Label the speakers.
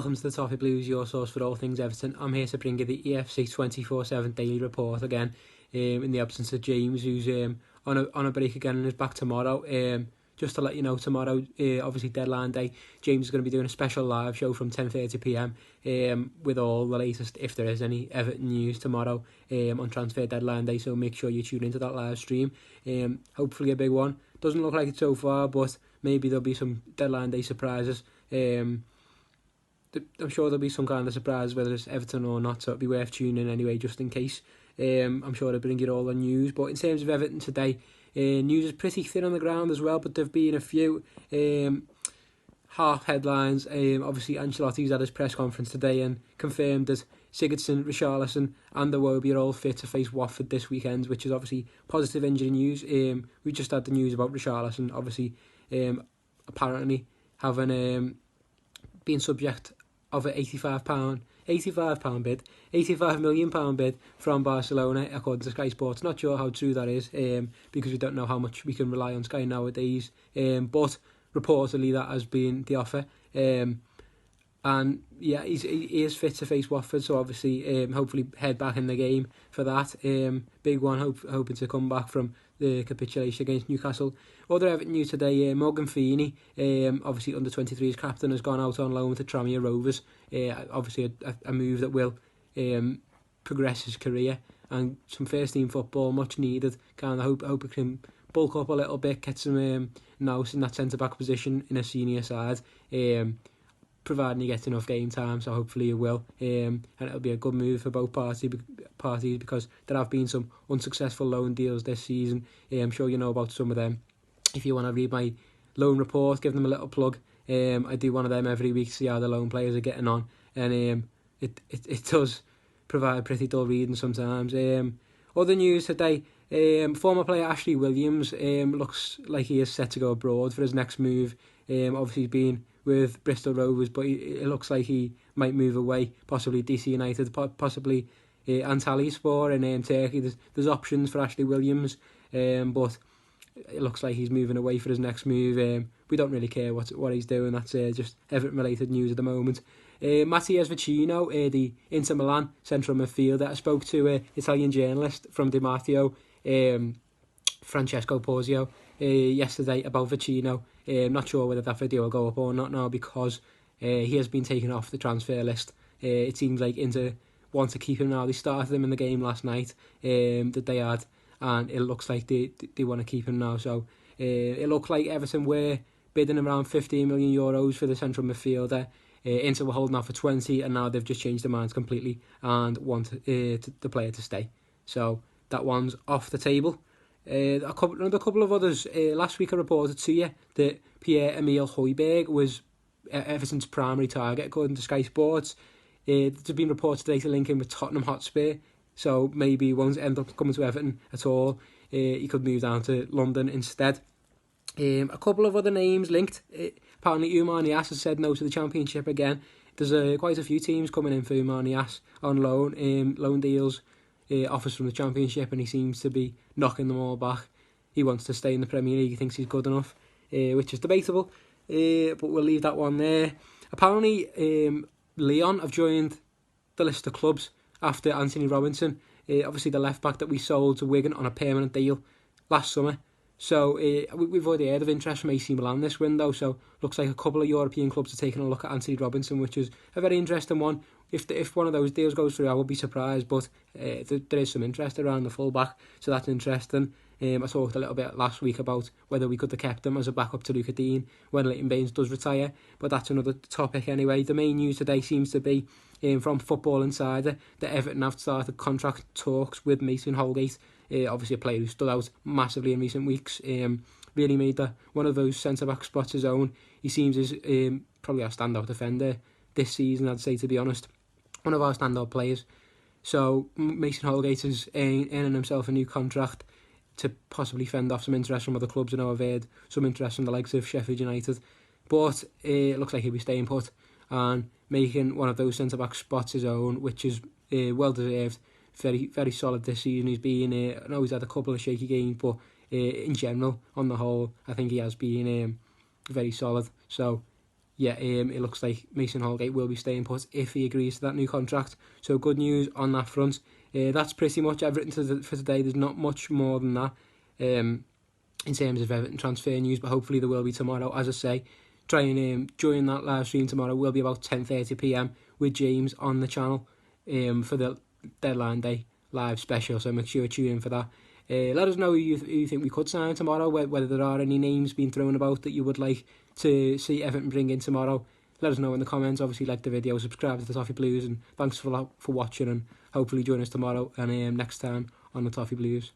Speaker 1: Welcome to the Toffee Blues, your source for all things Everton. I'm here to bring you the EFC 24/7 daily report again, in the absence of James, who's on a break again and is back tomorrow. Just to let you know, tomorrow, obviously deadline day, James is going to be doing a special live show from 10:30 p.m. With all the latest, if there is any, Everton news tomorrow on transfer deadline day. So make sure you tune into that live stream. Hopefully a big one. Doesn't look like it so far, but maybe there'll be some deadline day surprises. I'm sure there'll be some kind of surprise, whether it's Everton or not, so it'll be worth tuning in anyway, just in case. I'm sure they'll bring you all the news. But in terms of Everton today, news is pretty thin on the ground as well, but there've been a few half headlines. Obviously, Ancelotti's had his press conference today and confirmed that Sigurdsson, Richarlison and Iwobi are all fit to face Watford this weekend, which is obviously positive injury news. We just had the news about Richarlison, obviously, apparently having been subject of an £85 million bid from Barcelona, according to Sky Sports. Not sure how true that is, because we don't know how much we can rely on Sky nowadays. But reportedly that has been the offer. And yeah, he is fit to face Watford, so obviously hopefully head back in the game for that. Big one, hoping to come back from the capitulation against Newcastle. Other Everton news today, Morgan Feeney, obviously under 23's captain, has gone out on loan to Tranmere Rovers. Obviously a move that will progress his career, and some first team football, much needed. Kind of hope he can bulk up a little bit, get some nous in that centre back position in a senior side. Providing he gets enough game time, so hopefully he will, and it'll be a good move for both parties, because there have been some unsuccessful loan deals this season. I'm sure you know about some of them. If you want to read my loan report, give them a little plug. I do one of them every week to see how the loan players are getting on, and it does provide pretty dull reading sometimes. Other news today, former player Ashley Williams looks like he is set to go abroad for his next move. Obviously he's been with Bristol Rovers, but it looks like he might move away, possibly DC United, possibly Antalyaspor in Turkey. There's options for Ashley Williams, but it looks like he's moving away for his next move. We don't really care what he's doing. That's just Everton-related news at the moment. Matthias Vecino, the Inter Milan central midfielder, I spoke to an Italian journalist from Di Matteo, Francesco Porzio, yesterday about Vecino. Not sure whether that video will go up or not now, because he has been taken off the transfer list. It seems like Inter want to keep him now. They started him in the game last night that they had, and it looks like they want to keep him now. So it looked like Everton were bidding around €15 million for the central midfielder. Inter were holding out for 20, and now they've just changed their minds completely and want the player to stay. So that one's off the table. Another couple of others. Last week I reported to you that Pierre-Emile Højbjerg was Everton's primary target, according to Sky Sports. There's been reports today to link him with Tottenham Hotspur, so maybe he won't end up coming to Everton at all. He could move down to London instead. A couple of other names linked. Apparently Oumar Niasse has said no to the Championship again. There's quite a few teams coming in for Oumar Niasse on loan deals, offers from the Championship, and he seems to be knocking them all back. He wants to stay in the Premier League. He thinks he's good enough, which is debatable, but we'll leave that one there. Apparently Lyon have joined the list of clubs after Anthony Robinson, obviously the left back that we sold to Wigan on a permanent deal last summer. So we've already heard of interest from AC Milan this window, so looks like a couple of European clubs are taking a look at Anthony Robinson, which is a very interesting one. If one of those deals goes through, I would be surprised, but there is some interest around the full-back, so that's interesting. I talked a little bit last week about whether we could have kept him as a backup to Luca Dean when Leighton Baines does retire, but that's another topic anyway. The main news today seems to be from Football Insider that Everton have started contract talks with Mason Holgate, obviously a player who stood out massively in recent weeks, really made one of those centre-back spots his own. He seems as probably our standout defender this season, I'd say, to be honest. One of our standout players. So Mason Holgate is earning himself a new contract to possibly fend off some interest from other clubs. I know I've heard some interest from the likes of Sheffield United, but it looks like he'll be staying put and making one of those centre-back spots his own, which is well deserved. Very, very solid this season. He's been, I know he's had a couple of shaky games, but in general, on the whole, I think he has been very solid. So yeah, it looks like Mason Holgate will be staying put if he agrees to that new contract. So good news on that front. That's pretty much everything for today. There's not much more than that in terms of Everton transfer news, but hopefully there will be tomorrow. As I say, try and join that live stream tomorrow. Will be about 10:30 p.m. with James on the channel for the deadline day live special. So make sure you tune in for that. Let us know who you think we could sign tomorrow, whether there are any names being thrown about that you would like to see Everton bring in tomorrow. Let us know in the comments. Obviously, like the video, subscribe to the Toffee Blues, and thanks for watching, and hopefully join us tomorrow and next time on the Toffee Blues.